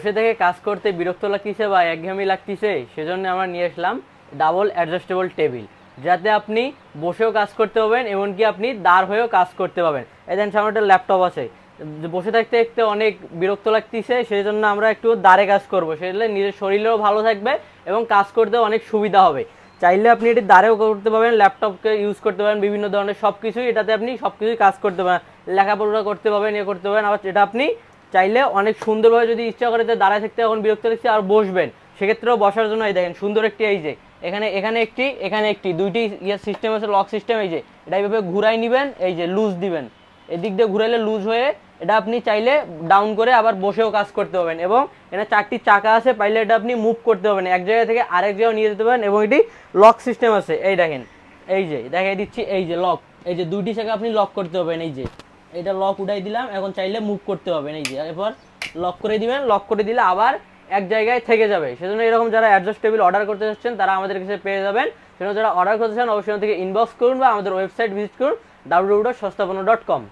বসে থেকে কাজ করতে বিরক্ত লাগতেছে বা একঘেয়েমি লাগতেছে, সেজন্য আমরা নিয়ে আসলাম ডাবল অ্যাডজাস্টেবল টেবিল, যাতে আপনি বসেও কাজ করতে পারবেন, এমনকি আপনি দাঁড় হয়েও কাজ করতে পারবেন। এই দেন সামনে একটা ল্যাপটপ আছে, বসে থাকতে থাকতে অনেক বিরক্ত লাগতেছে, সেই জন্য আমরা একটু দাঁড়ে কাজ করবো, সেজন্য নিজের শরীরেও ভালো থাকবে এবং কাজ করতেও অনেক সুবিধা হবে। চাইলে আপনি এটি দাঁড়েও করতে পারবেন, ল্যাপটপকে ইউজ করতে পারেন, বিভিন্ন ধরনের সব কিছুই এটাতে আপনি সব কিছুই কাজ করতে পারেন, লেখাপড়া করতে পারবেন, ইয়ে করতে পারেন। আবার এটা আপনি চাইলে অনেক সুন্দরভাবে যদি ইচ্ছা করে দাঁড়ায় থাকতে এখন বিরক্ত লাগছে আর বসবেন, সেক্ষেত্রেও বসার জন্য এই দেখেন সুন্দর একটি, এই যে এখানে এখানে একটি দুইটি ইয়ার সিস্টেম আছে, লক সিস্টেম। এই যে এটা এইভাবে ঘুরাই নেবেন, এই যে লুজ দিবেন, এদিক দিয়ে ঘুরাইলে লুজ হয়ে এটা আপনি চাইলে ডাউন করে আবার বসেও কাজ করতে পারবেন। এবং এখানে 4টি চাকা আছে, পাইলে এটা আপনি মুভ করতে পারবেন, এক জায়গা থেকে আরেক জায়গায় নিয়ে যেতে পারেন। এবং এটি লক সিস্টেম আছে, এই দেখেন, এই যে দেখাই দিচ্ছি, এই যে লক, এই যে 2টি চাকা আপনি লক করতে পারবেন। এই যে এটা লক উঠাই দিলাম, এখন চাইলে মুভ করতে পারবেন। এই যে এরপর লক করে দিবেন, লক করে দিলে আবার এক জায়গায় থেকে যাবে। সেজন্য এরকম যারা অ্যাডজাস্ট টেবিল অর্ডার করতে চাচ্ছেন তারা আমাদের কাছে পেয়ে যাবেন। সেজন্য যারা অর্ডার করতে চান অবশ্যই থেকে ইনবক্স করুন বা আমাদের ওয়েবসাইট ভিজিট করুন www.সস্তাপণ্য.com।